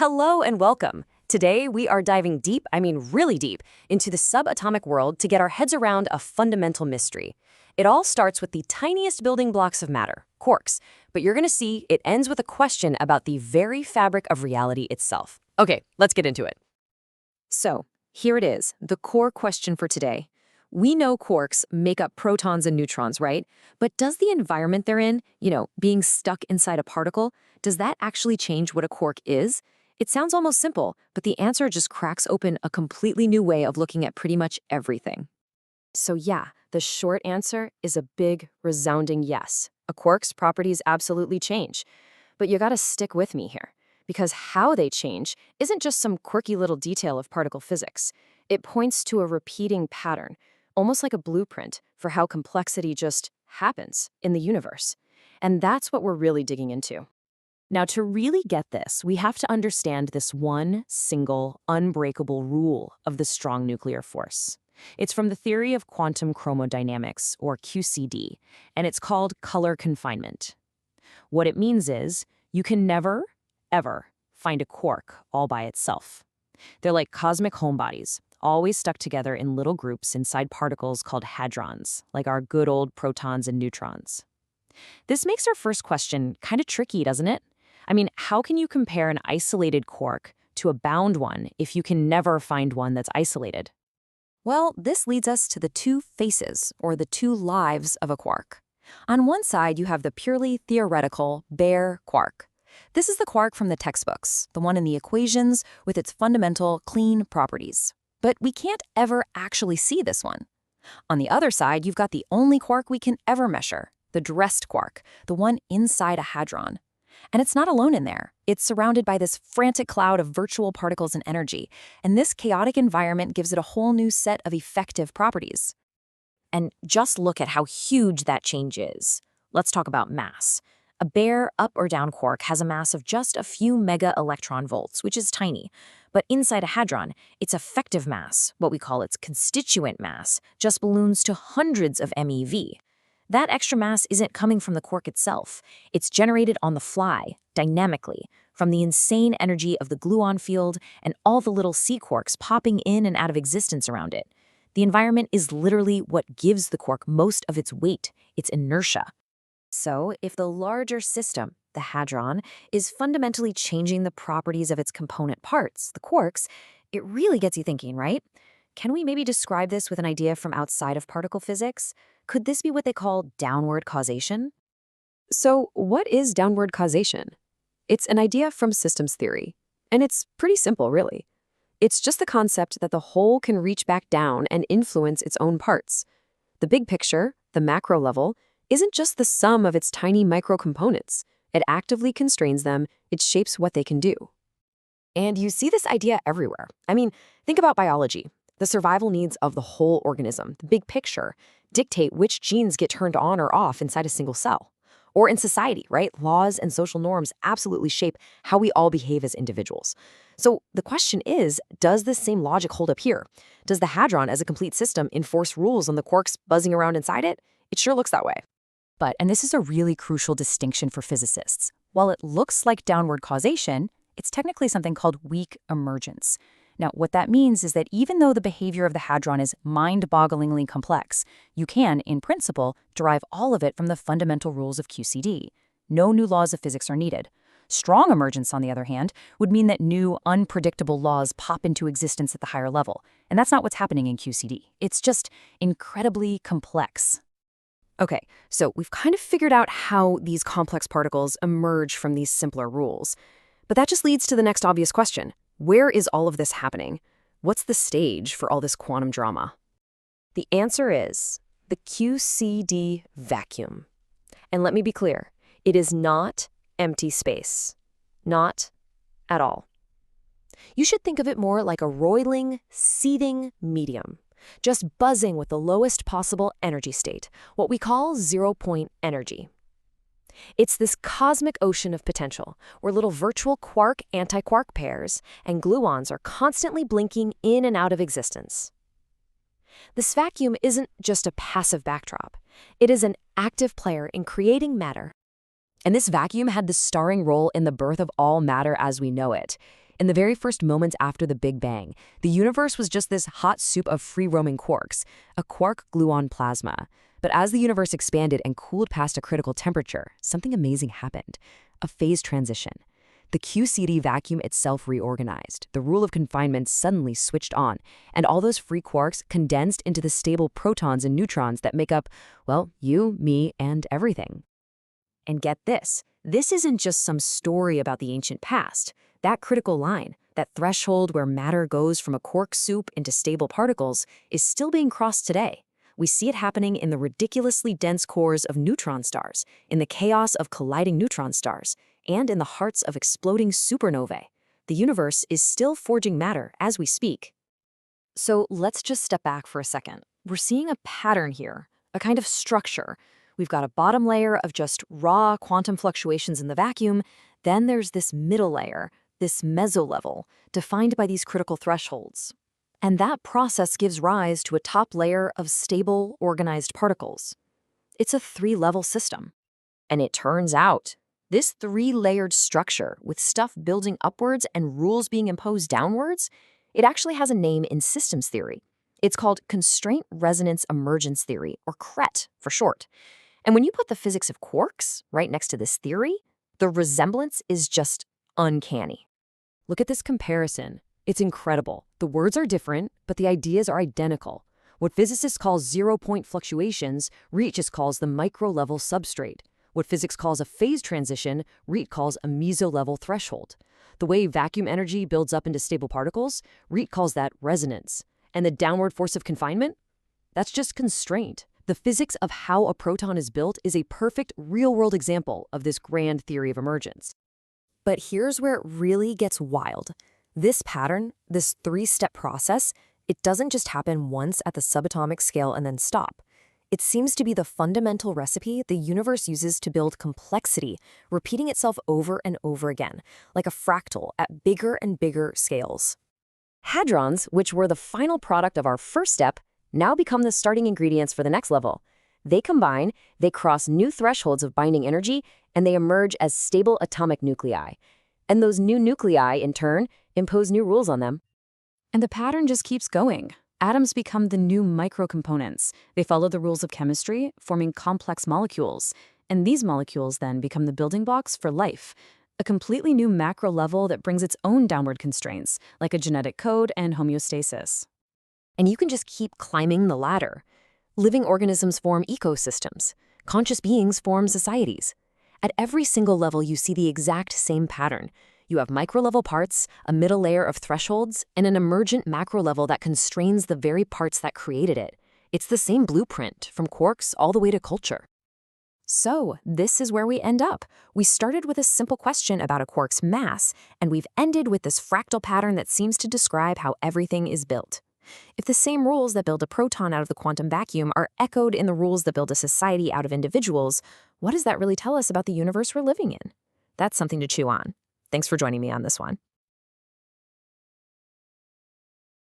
Hello and welcome. Today we are diving deep, really deep, into the subatomic world to get our heads around a fundamental mystery. It all starts with the tiniest building blocks of matter, quarks, but you're going to see it ends with a question about the very fabric of reality itself. Okay, let's get into it. So, here it is, the core question for today. We know quarks make up protons and neutrons, right? But does the environment they're in, being stuck inside a particle, does that actually change what a quark is? It sounds almost simple, but the answer just cracks open a completely new way of looking at pretty much everything. So yeah, the short answer is a big, resounding yes. A quark's properties absolutely change. But you gotta stick with me here, because how they change isn't just some quirky little detail of particle physics. It points to a repeating pattern, almost like a blueprint for how complexity just happens in the universe. And that's what we're really digging into. Now, to really get this, we have to understand this one single, unbreakable rule of the strong nuclear force. It's from the theory of quantum chromodynamics, or QCD, and it's called color confinement. What it means is you can never, ever find a quark all by itself. They're like cosmic homebodies, always stuck together in little groups inside particles called hadrons, like our good old protons and neutrons. This makes our first question kind of tricky, doesn't it? How can you compare an isolated quark to a bound one if you can never find one that's isolated? Well, this leads us to the two faces, or the two lives of a quark. On one side, you have the purely theoretical, bare quark. This is the quark from the textbooks, the one in the equations with its fundamental, clean properties. But we can't ever actually see this one. On the other side, you've got the only quark we can ever measure, the dressed quark, the one inside a hadron. And it's not alone in there. It's surrounded by this frantic cloud of virtual particles and energy, and this chaotic environment gives it a whole new set of effective properties. And just look at how huge that change is. Let's talk about mass. A bare up or down quark has a mass of just a few mega-electron volts, which is tiny. But inside a hadron, its effective mass, what we call its constituent mass, just balloons to hundreds of MeV. That extra mass isn't coming from the quark itself. It's generated on the fly, dynamically, from the insane energy of the gluon field and all the little C-quarks popping in and out of existence around it. The environment is literally what gives the quark most of its weight, its inertia. So, if the larger system, the hadron, is fundamentally changing the properties of its component parts, the quarks, it really gets you thinking, right? Can we maybe describe this with an idea from outside of particle physics? Could this be what they call downward causation? So, what is downward causation? It's an idea from systems theory, and it's pretty simple, really. It's just the concept that the whole can reach back down and influence its own parts. The big picture, the macro level, isn't just the sum of its tiny micro-components. It actively constrains them, it shapes what they can do. And you see this idea everywhere. Think about biology. The survival needs of the whole organism, the big picture, dictate which genes get turned on or off inside a single cell. Or in society, right? Laws and social norms absolutely shape how we all behave as individuals. So the question is, does this same logic hold up here? Does the hadron as a complete system enforce rules on the quarks buzzing around inside it? It sure looks that way. But, and this is a really crucial distinction for physicists, while it looks like downward causation, it's technically something called weak emergence. Now, what that means is that even though the behavior of the hadron is mind-bogglingly complex, you can, in principle, derive all of it from the fundamental rules of QCD. No new laws of physics are needed. Strong emergence, on the other hand, would mean that new, unpredictable laws pop into existence at the higher level. And that's not what's happening in QCD. It's just incredibly complex. Okay, so we've kind of figured out how these complex particles emerge from these simpler rules. But that just leads to the next obvious question. Where is all of this happening? What's the stage for all this quantum drama? The answer is the QCD vacuum. And let me be clear, it is not empty space. Not at all. You should think of it more like a roiling, seething medium, just buzzing with the lowest possible energy state, what we call zero-point energy. It's this cosmic ocean of potential, where little virtual quark-antiquark pairs and gluons are constantly blinking in and out of existence. This vacuum isn't just a passive backdrop. It is an active player in creating matter. And this vacuum had the starring role in the birth of all matter as we know it. In the very first moments after the Big Bang, the universe was just this hot soup of free-roaming quarks, a quark-gluon plasma. But as the universe expanded and cooled past a critical temperature, something amazing happened: a phase transition. The QCD vacuum itself reorganized, the rule of confinement suddenly switched on, and all those free quarks condensed into the stable protons and neutrons that make up, well, you, me, and everything. And get this isn't just some story about the ancient past. That critical line, that threshold where matter goes from a quark soup into stable particles, is still being crossed today. We see it happening in the ridiculously dense cores of neutron stars, in the chaos of colliding neutron stars, and in the hearts of exploding supernovae. The universe is still forging matter as we speak. So let's just step back for a second. We're seeing a pattern here, a kind of structure. We've got a bottom layer of just raw quantum fluctuations in the vacuum. Then there's this middle layer, this mesolevel, defined by these critical thresholds. And that process gives rise to a top layer of stable, organized particles. It's a three-level system. And it turns out, this three-layered structure, with stuff building upwards and rules being imposed downwards, it actually has a name in systems theory. It's called constraint resonance emergence theory, or CRET for short. And when you put the physics of quarks right next to this theory, the resemblance is just uncanny. Look at this comparison. It's incredible. The words are different, but the ideas are identical. What physicists call zero-point fluctuations, Reich just calls the micro-level substrate. What physics calls a phase transition, Reich calls a meso-level threshold. The way vacuum energy builds up into stable particles, Reich calls that resonance. And the downward force of confinement? That's just constraint. The physics of how a proton is built is a perfect real-world example of this grand theory of emergence. But here's where it really gets wild. This pattern, this three-step process, it doesn't just happen once at the subatomic scale and then stop. It seems to be the fundamental recipe the universe uses to build complexity, repeating itself over and over again, like a fractal at bigger and bigger scales. Hadrons, which were the final product of our first step, now become the starting ingredients for the next level. They combine, they cross new thresholds of binding energy, and they emerge as stable atomic nuclei. And those new nuclei, in turn, impose new rules on them. And the pattern just keeps going. Atoms become the new microcomponents. They follow the rules of chemistry, forming complex molecules. And these molecules then become the building blocks for life, a completely new macro level that brings its own downward constraints, like a genetic code and homeostasis. And you can just keep climbing the ladder. Living organisms form ecosystems. Conscious beings form societies. At every single level, you see the exact same pattern. You have micro-level parts, a middle layer of thresholds, and an emergent macro level that constrains the very parts that created it. It's the same blueprint, from quarks all the way to culture. So, this is where we end up. We started with a simple question about a quark's mass, and we've ended with this fractal pattern that seems to describe how everything is built. If the same rules that build a proton out of the quantum vacuum are echoed in the rules that build a society out of individuals, what does that really tell us about the universe we're living in? That's something to chew on. Thanks for joining me on this one.